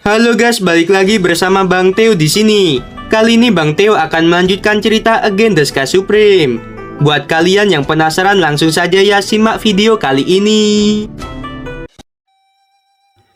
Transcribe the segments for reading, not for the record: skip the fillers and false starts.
Halo guys, balik lagi bersama Bang Teo di sini. Kali ini Bang Teo akan melanjutkan cerita Again the Sky Supreme. Buat kalian yang penasaran, langsung saja ya simak video kali ini.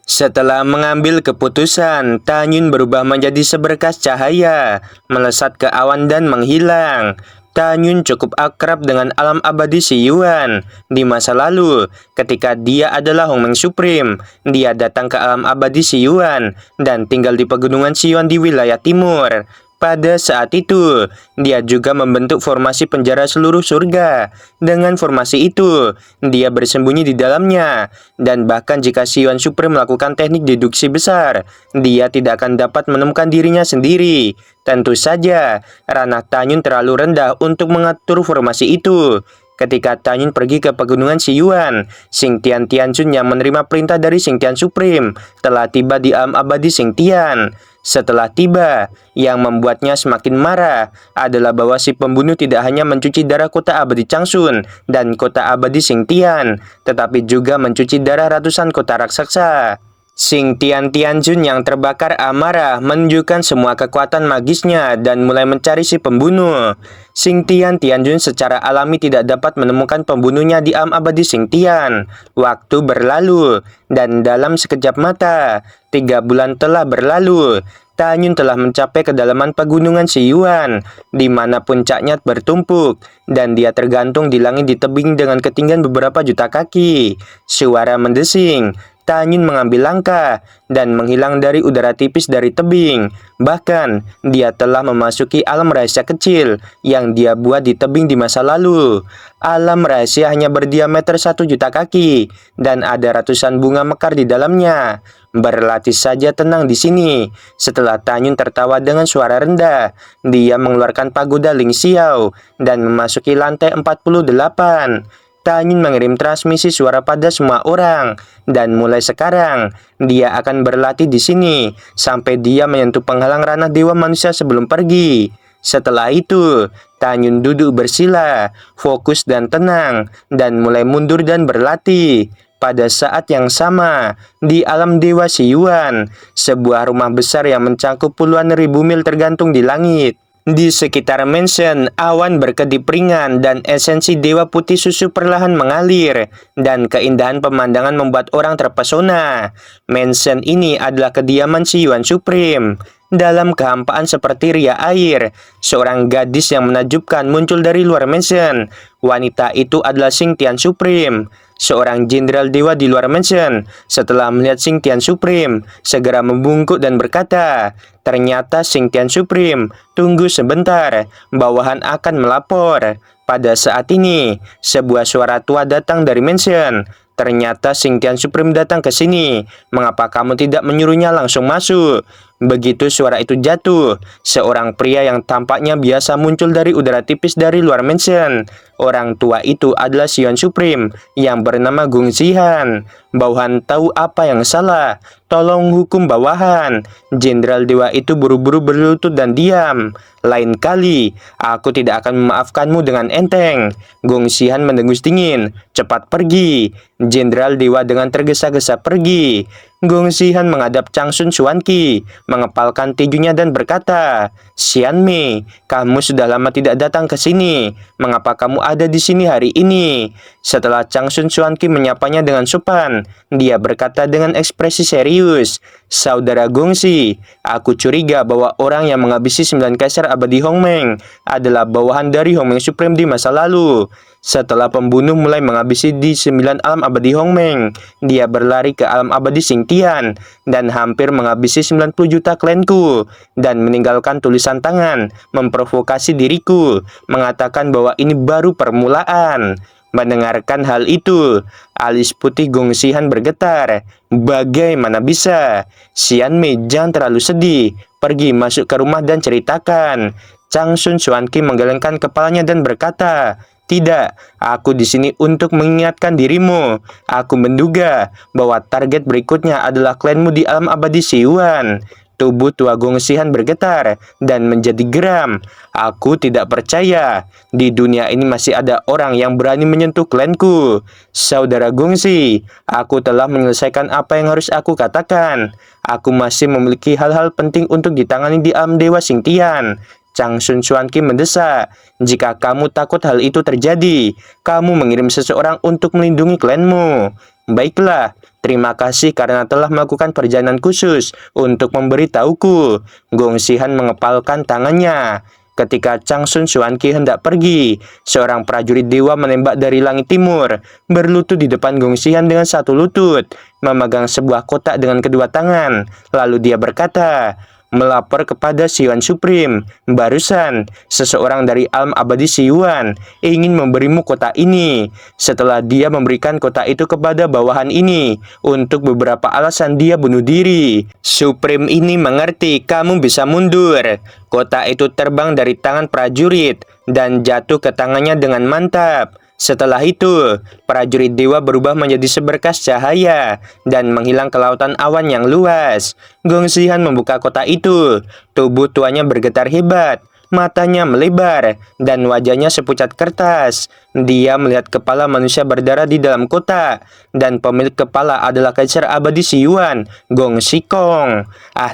Setelah mengambil keputusan, Tanyun berubah menjadi seberkas cahaya, melesat ke awan dan menghilang. Tanyun cukup akrab dengan alam abadi Si Yuan. Di masa lalu, ketika dia adalah Hongmeng Supreme, dia datang ke alam abadi Si Yuan dan tinggal di pegunungan Si Yuan di wilayah timur. Pada saat itu, dia juga membentuk formasi penjara seluruh surga. Dengan formasi itu, dia bersembunyi di dalamnya. Dan bahkan jika Si Yuan Supreme melakukan teknik deduksi besar, dia tidak akan dapat menemukan dirinya sendiri. Tentu saja, ranah Tanyun terlalu rendah untuk mengatur formasi itu. Ketika Tanyun pergi ke pegunungan Si Yuan, Xingtian Tianjun yang menerima perintah dari Xingtian Supreme telah tiba di alam abadi Xingtian. Setelah tiba, yang membuatnya semakin marah adalah bahwa si pembunuh tidak hanya mencuci darah kota abadi Changsun dan kota abadi Xingtian, tetapi juga mencuci darah ratusan kota raksasa. Xingtian Tianjun yang terbakar amarah menunjukkan semua kekuatan magisnya dan mulai mencari si pembunuh. Xingtian Tianjun secara alami tidak dapat menemukan pembunuhnya di alam abadi Xingtian. Waktu berlalu, dan dalam sekejap mata, 3 bulan telah berlalu. Tanyun telah mencapai kedalaman pegunungan Si Yuan, di mana puncaknya bertumpuk, dan dia tergantung di langit di tebing dengan ketinggian beberapa juta kaki. Suara mendesing. Tanyun mengambil langkah dan menghilang dari udara tipis dari tebing. Bahkan, dia telah memasuki alam rahasia kecil yang dia buat di tebing di masa lalu. Alam rahasia hanya berdiameter 1 juta kaki dan ada ratusan bunga mekar di dalamnya. Berlatih saja tenang di sini. Setelah Tanyun tertawa dengan suara rendah, dia mengeluarkan pagoda Ling Xiao dan memasuki lantai 48. Tanyun mengirim transmisi suara pada semua orang, dan mulai sekarang dia akan berlatih di sini sampai dia menyentuh penghalang ranah dewa manusia sebelum pergi. Setelah itu, Tanyun duduk bersila, fokus dan tenang, dan mulai mundur dan berlatih. Pada saat yang sama, di alam dewa Si Yuan, sebuah rumah besar yang mencakup puluhan ribu mil tergantung di langit. Di sekitar mansion, awan berkedip ringan dan esensi dewa putih susu perlahan mengalir, dan keindahan pemandangan membuat orang terpesona. Mansion ini adalah kediaman Si Yuan Supreme. Dalam kehampaan seperti ria air, seorang gadis yang menakjubkan muncul dari luar mansion. Wanita itu adalah Xingtian Supreme, seorang jenderal dewa di luar mansion. Setelah melihat Xingtian Supreme, segera membungkuk dan berkata, "Ternyata Xingtian Supreme, tunggu sebentar, bawahan akan melapor." Pada saat ini, sebuah suara tua datang dari mansion. "Ternyata Xingtian Supreme datang ke sini. Mengapa kamu tidak menyuruhnya langsung masuk?" Begitu suara itu jatuh, seorang pria yang tampaknya biasa muncul dari udara tipis dari luar mansion. Orang tua itu adalah Si Yuan Supreme yang bernama Gung Zihan. "Bawahan tahu apa yang salah. Tolong hukum bawahan." Jenderal dewa itu buru-buru berlutut dan diam. "Lain kali, aku tidak akan memaafkanmu dengan enteng." Gung Zihan mendengus dingin. "Cepat pergi." Jenderal dewa dengan tergesa-gesa pergi. Gung Zihan menghadap Changsun Xuanqi, mengepalkan tinjunya dan berkata, "Xianmei, kamu sudah lama tidak datang ke sini. Mengapa kamu ada di sini hari ini?" Setelah Changsun Xuanqi menyapanya dengan sopan, dia berkata dengan ekspresi serius, "Saudara Gongxi, aku curiga bahwa orang yang menghabisi 9 kaisar abadi Hongmeng adalah bawahan dari Hongmeng Supreme di masa lalu. Setelah pembunuh mulai menghabisi di 9 alam abadi Hongmeng, dia berlari ke alam abadi Xingtian dan hampir menghabisi 90 juta klanku dan meninggalkan tulisan tangan memprovokasi diriku, mengatakan bahwa ini baru permulaan." Mendengarkan hal itu, alis putih Gung Zihan bergetar. "Bagaimana bisa? Xianmei, jangan terlalu sedih. Pergi masuk ke rumah dan ceritakan." Changsun Xuanqi menggelengkan kepalanya dan berkata, "Tidak, aku di sini untuk mengingatkan dirimu. Aku menduga bahwa target berikutnya adalah klanmu di alam abadi Si Yuan." Tubuh tua Gong Xihan bergetar dan menjadi geram. Aku tidak percaya. Di dunia ini masih ada orang yang berani menyentuh klanku. Saudara Gongxi, aku telah menyelesaikan apa yang harus aku katakan. Aku masih memiliki hal-hal penting untuk ditangani di alam Dewa Xingtian. Changsun Xuanqi mendesak, jika kamu takut hal itu terjadi, kamu mengirim seseorang untuk melindungi klanmu. Baiklah, terima kasih karena telah melakukan perjalanan khusus untuk memberitahuku. Gong Xihan mengepalkan tangannya. Ketika Changsun Xuanqi hendak pergi, seorang prajurit dewa menembak dari langit timur, berlutut di depan Gong Xihan dengan satu lutut, memegang sebuah kotak dengan kedua tangan. Lalu dia berkata, melapor kepada Xiyuan Supreme. Barusan, seseorang dari alam abadi Xiyuan ingin memberimu kotak ini. Setelah dia memberikan kotak itu kepada bawahan ini, untuk beberapa alasan dia bunuh diri. Supreme ini mengerti kamu bisa mundur. Kotak itu terbang dari tangan prajurit dan jatuh ke tangannya dengan mantap. Setelah itu, prajurit dewa berubah menjadi seberkas cahaya dan menghilang ke lautan awan yang luas. Gong Xihan membuka kotak itu. Tubuh tuanya bergetar hebat. Matanya melebar dan wajahnya sepucat kertas. Dia melihat kepala manusia berdarah di dalam kotak, dan pemilik kepala adalah Kaisar Abadi Xiyuan, Gong Xikong.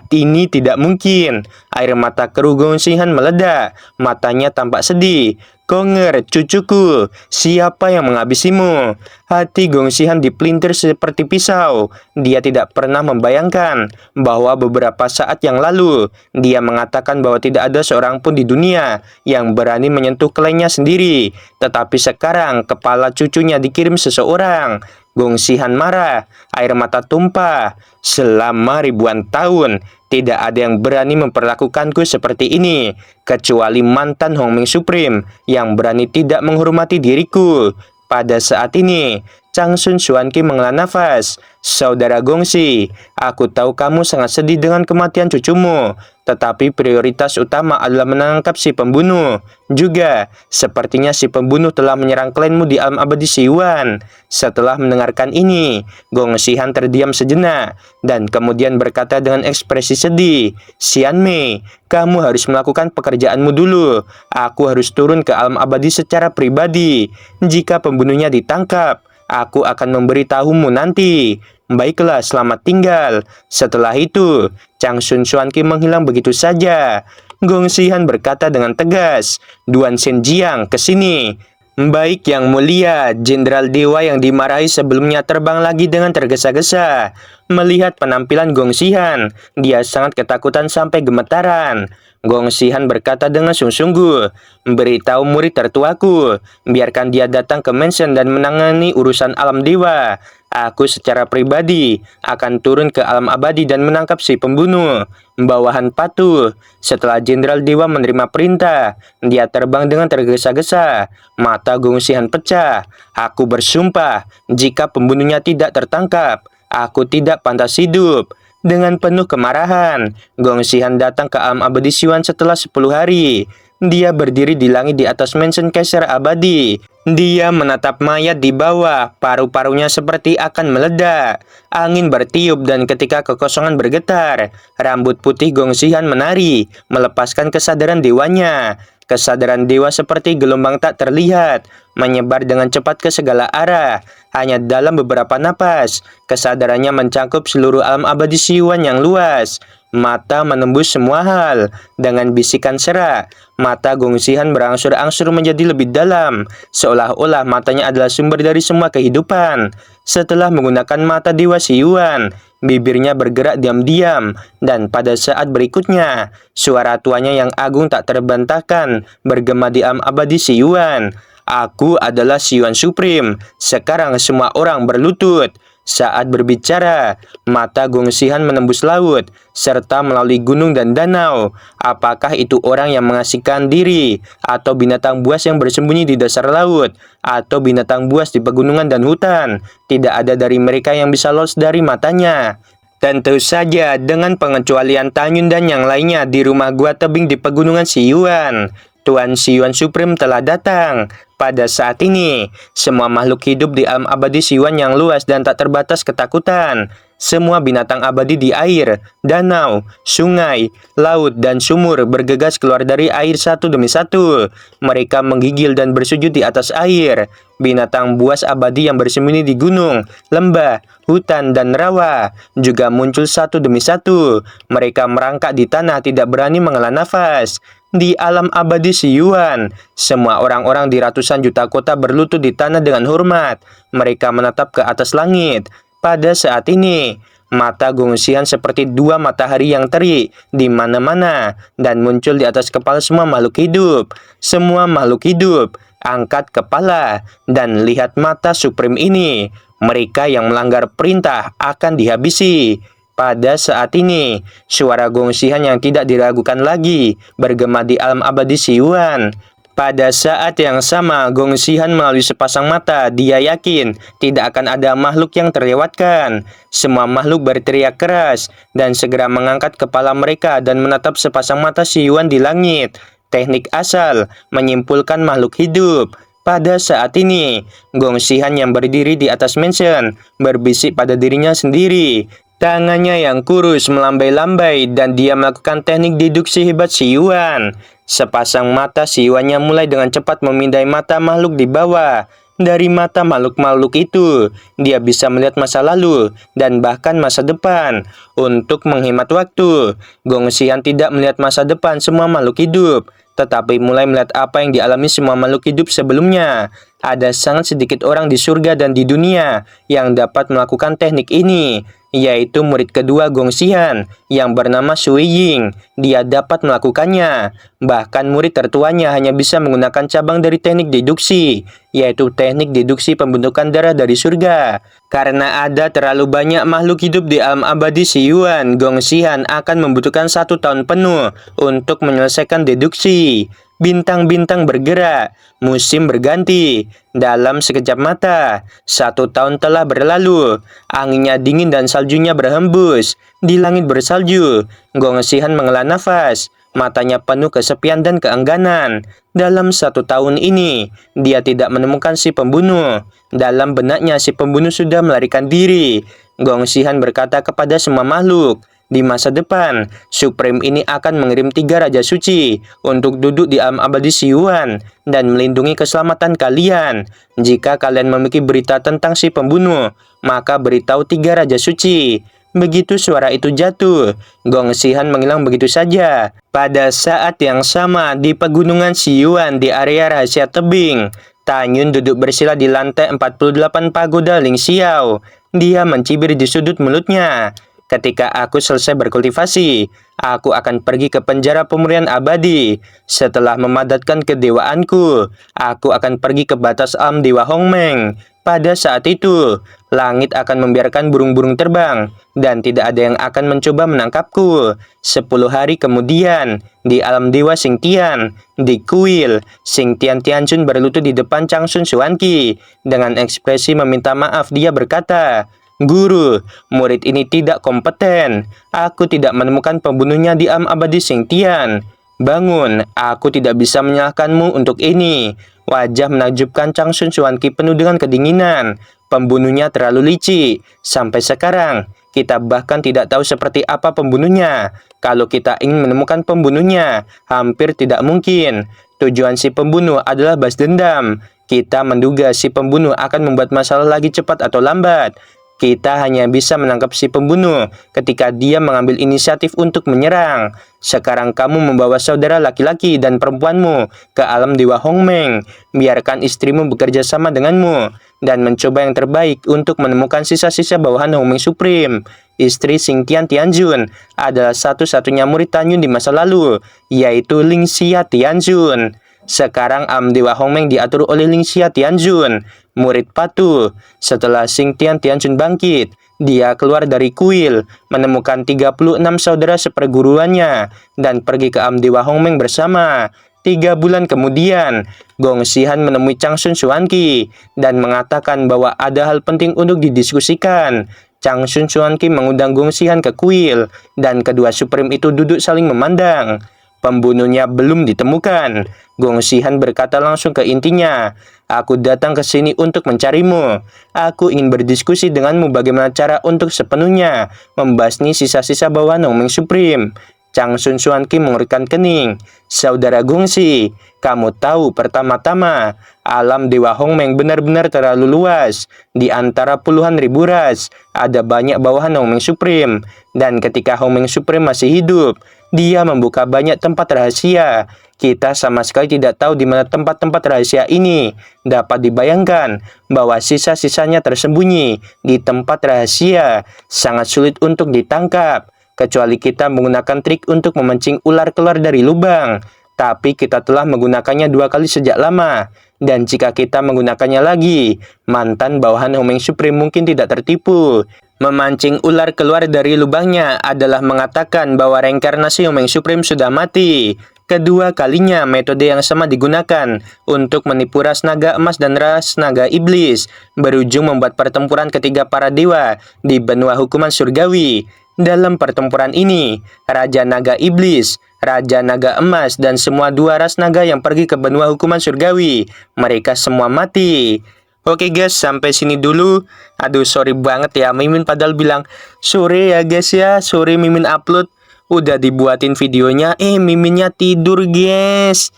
Ini tidak mungkin. Air mata keruh Gong Xihan meledak. Matanya tampak sedih. Konger, cucuku, siapa yang menghabisimu? Hati Gong Xihan dipelintir seperti pisau. Dia tidak pernah membayangkan bahwa beberapa saat yang lalu, dia mengatakan bahwa tidak ada seorang pun di dunia yang berani menyentuh kliennya sendiri. Tetapi sekarang kepala cucunya dikirim seseorang. Gong Xihan marah, air mata tumpah. Selama ribuan tahun, tidak ada yang berani memperlakukanku seperti ini, kecuali mantan Hongming Supreme yang berani tidak menghormati diriku. Pada saat ini, Changsun Xuanqi menghela nafas. Saudara Gongxi, aku tahu kamu sangat sedih dengan kematian cucumu, tetapi prioritas utama adalah menangkap si pembunuh. Juga, sepertinya si pembunuh telah menyerang klanmu di alam abadi Xiyuan. Setelah mendengarkan ini, Gong Xihan terdiam sejenak dan kemudian berkata dengan ekspresi sedih, Xianmei, kamu harus melakukan pekerjaanmu dulu. Aku harus turun ke alam abadi secara pribadi. Jika pembunuhnya ditangkap, aku akan memberitahumu nanti. Baiklah, selamat tinggal. Setelah itu, Changsun Xuanqi menghilang begitu saja. Gong Xihan berkata dengan tegas, Duan Shenjiang, ke sini. Baik yang mulia, Jenderal Dewa yang dimarahi sebelumnya terbang lagi dengan tergesa-gesa. Melihat penampilan Gong Xihan, dia sangat ketakutan sampai gemetaran. Gong Xihan berkata dengan sungguh-sungguh, beritahu murid tertuaku, biarkan dia datang ke mansion dan menangani urusan alam dewa. Aku secara pribadi akan turun ke alam abadi dan menangkap si pembunuh. Bawahan patuh. Setelah Jenderal Dewa menerima perintah, dia terbang dengan tergesa-gesa. Mata Gong Xihan pecah. Aku bersumpah, jika pembunuhnya tidak tertangkap, aku tidak pantas hidup. Dengan penuh kemarahan, Gong Xihan datang ke alam abadi Xiyuan setelah 10 hari. Dia berdiri di langit di atas mansion Kaisar Abadi. Dia menatap mayat di bawah, paru-parunya seperti akan meledak. Angin bertiup dan ketika kekosongan bergetar, rambut putih Gong Xihan menari, melepaskan kesadaran dewanya. Kesadaran dewa seperti gelombang tak terlihat, menyebar dengan cepat ke segala arah. Hanya dalam beberapa napas, kesadarannya mencakup seluruh alam abadi Xiyuan yang luas. Mata menembus semua hal. Dengan bisikan serak, mata Gong Xihan berangsur-angsur menjadi lebih dalam, seolah-olah matanya adalah sumber dari semua kehidupan. Setelah menggunakan mata Dewa Xiyuan, bibirnya bergerak diam-diam, dan pada saat berikutnya, suara tuanya yang agung tak terbantahkan bergema di alam abadi Xiyuan. Aku adalah Xiyuan Supreme. Sekarang semua orang berlutut. Saat berbicara, mata Gong Xihan menembus laut, serta melalui gunung dan danau. Apakah itu orang yang mengasingkan diri, atau binatang buas yang bersembunyi di dasar laut, atau binatang buas di pegunungan dan hutan? Tidak ada dari mereka yang bisa lolos dari matanya. Tentu saja dengan pengecualian Tanyun dan yang lainnya di rumah gua tebing di pegunungan Xiyuan. Tuan Xiyuan Supreme telah datang. Pada saat ini, semua makhluk hidup di alam abadi Xiyuan yang luas dan tak terbatas ketakutan. Semua binatang abadi di air, danau, sungai, laut, dan sumur bergegas keluar dari air satu demi satu. Mereka menggigil dan bersujud di atas air. Binatang buas abadi yang bersembunyi di gunung, lembah, hutan, dan rawa juga muncul satu demi satu. Mereka merangkak di tanah, tidak berani menghela nafas. Di alam abadi Siyuan, semua orang-orang di ratusan juta kota berlutut di tanah dengan hormat. Mereka menatap ke atas langit. Pada saat ini, mata Gongxian seperti dua matahari yang terik di mana-mana dan muncul di atas kepala semua makhluk hidup. Semua makhluk hidup angkat kepala dan lihat mata supreme ini. Mereka yang melanggar perintah akan dihabisi. Pada saat ini, suara Gongxian yang tidak diragukan lagi bergema di alam abadi Siyuan. Pada saat yang sama, Gongxian melalui sepasang mata, dia yakin tidak akan ada makhluk yang terlewatkan. Semua makhluk berteriak keras dan segera mengangkat kepala mereka dan menatap sepasang mata Siyuan di langit. Teknik asal menyimpulkan makhluk hidup. Pada saat ini, Gongxian yang berdiri di atas mansion berbisik pada dirinya sendiri. Tangannya yang kurus melambai-lambai dan dia melakukan teknik deduksi hebat Siyuan. Sepasang mata Siyuannya mulai dengan cepat memindai mata makhluk di bawah. Dari mata makhluk-makhluk itu, dia bisa melihat masa lalu dan bahkan masa depan. Untuk menghemat waktu, Gongxian tidak melihat masa depan semua makhluk hidup, tetapi mulai melihat apa yang dialami semua makhluk hidup sebelumnya. Ada sangat sedikit orang di surga dan di dunia yang dapat melakukan teknik ini, yaitu murid kedua Gongxian yang bernama Sui Ying. Dia dapat melakukannya. Bahkan murid tertuanya hanya bisa menggunakan cabang dari teknik deduksi, yaitu teknik deduksi pembentukan darah dari surga. Karena ada terlalu banyak makhluk hidup di alam abadi Siyuan, Gongxian akan membutuhkan 1 tahun penuh untuk menyelesaikan deduksi. Bintang-bintang bergerak, musim berganti. Dalam sekejap mata, 1 tahun telah berlalu. Anginnya dingin dan saljunya berhembus. Di langit bersalju, Gongxian menghela nafas. Matanya penuh kesepian dan keengganan. Dalam 1 tahun ini, dia tidak menemukan si pembunuh. Dalam benaknya, si pembunuh sudah melarikan diri. Gongxian berkata kepada semua makhluk, di masa depan, Supreme ini akan mengirim 3 Raja Suci untuk duduk di alam abadi Siyuan dan melindungi keselamatan kalian. Jika kalian memiliki berita tentang si pembunuh, maka beritahu 3 Raja Suci. Begitu suara itu jatuh, Gongxian menghilang begitu saja. Pada saat yang sama, di pegunungan Siyuan di area rahasia tebing, Tanyun duduk bersila di lantai 48 pagoda Ling Xiao. Dia mencibir di sudut mulutnya. Ketika aku selesai berkultivasi, aku akan pergi ke penjara pemurian abadi. Setelah memadatkan kedewaanku, aku akan pergi ke batas alam Dewa Hongmeng. Pada saat itu, langit akan membiarkan burung-burung terbang, dan tidak ada yang akan mencoba menangkapku. 10 hari kemudian, di alam Dewa Xingtian, di kuil, Xingtian Tianjun berlutut di depan Changsun Xuanqi. Dengan ekspresi meminta maaf, dia berkata, "Guru, murid ini tidak kompeten. Aku tidak menemukan pembunuhnya di alam abadi Xingtian. Bangun, aku tidak bisa menyalahkanmu untuk ini." Wajah menakjubkan Changsun Xuanqi penuh dengan kedinginan. Pembunuhnya terlalu licik. Sampai sekarang, kita bahkan tidak tahu seperti apa pembunuhnya. Kalau kita ingin menemukan pembunuhnya, hampir tidak mungkin. Tujuan si pembunuh adalah balas dendam. Kita menduga si pembunuh akan membuat masalah lagi cepat atau lambat. Kita hanya bisa menangkap si pembunuh ketika dia mengambil inisiatif untuk menyerang. Sekarang kamu membawa saudara laki-laki dan perempuanmu ke alam Dewa Hongmeng. Biarkan istrimu bekerja sama denganmu dan mencoba yang terbaik untuk menemukan sisa-sisa bawahan Hongmeng Supreme. Istri Xingtian Tianjun adalah satu-satunya murid Tanyun di masa lalu, yaitu Ling Xia Tianjun. Sekarang alam Dewa Hongmeng diatur oleh Ling Xia Tianjun, murid Patu. Setelah Xingtian Tianjun bangkit, dia keluar dari kuil, menemukan 36 saudara seperguruannya, dan pergi ke alam Dewa Hongmeng bersama. 3 bulan kemudian, Gongxian menemui Changsun Xuanqi dan mengatakan bahwa ada hal penting untuk didiskusikan. Changsun Xuanqi mengundang Gongxian ke kuil, dan kedua Supreme itu duduk saling memandang. Pembunuhnya belum ditemukan. Gong Xihan berkata langsung ke intinya, "Aku datang ke sini untuk mencarimu. Aku ingin berdiskusi denganmu bagaimana cara untuk sepenuhnya membasmi sisa-sisa bawahan Hongmeng Supreme." Chang Sun Suan Kim mengerutkan kening. "Saudara Gongsi, kamu tahu pertama-tama, alam Dewa Hongmeng benar-benar terlalu luas. Di antara puluhan ribu ras, ada banyak bawahan Hongmeng Supreme. Dan ketika Hongmeng Supreme masih hidup, dia membuka banyak tempat rahasia. Kita sama sekali tidak tahu di mana tempat-tempat rahasia ini. Dapat dibayangkan bahwa sisa-sisanya tersembunyi di tempat rahasia, sangat sulit untuk ditangkap. Kecuali kita menggunakan trik untuk memancing ular keluar dari lubang. Tapi kita telah menggunakannya 2 kali sejak lama. Dan jika kita menggunakannya lagi, mantan bawahan Hongmeng Supreme mungkin tidak tertipu. Memancing ular keluar dari lubangnya adalah mengatakan bahwa reinkarnasi Hongmeng Supreme sudah mati. Kedua kalinya metode yang sama digunakan untuk menipu ras naga emas dan ras naga iblis, berujung membuat pertempuran ketiga para dewa di benua hukuman surgawi. Dalam pertempuran ini, Raja Naga Iblis, Raja Naga Emas, dan semua 2 ras naga yang pergi ke benua hukuman surgawi, mereka semua mati. Oke guys, sampai sini dulu. Aduh, sorry banget ya, Mimin padahal bilang sore ya guys ya, sore Mimin upload. Udah dibuatin videonya, Miminnya tidur guys.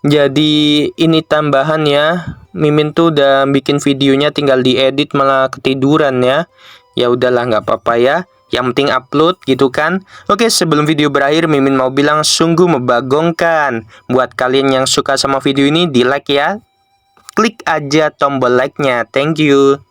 Jadi ini tambahan ya, Mimin tuh udah bikin videonya tinggal diedit malah ketiduran ya. Ya udahlah, nggak apa-apa ya. Yang penting upload gitu kan. Oke, sebelum video berakhir, Mimin mau bilang sungguh membagongkan. Buat kalian yang suka sama video ini, di like ya. Klik aja tombol like-nya. Thank you.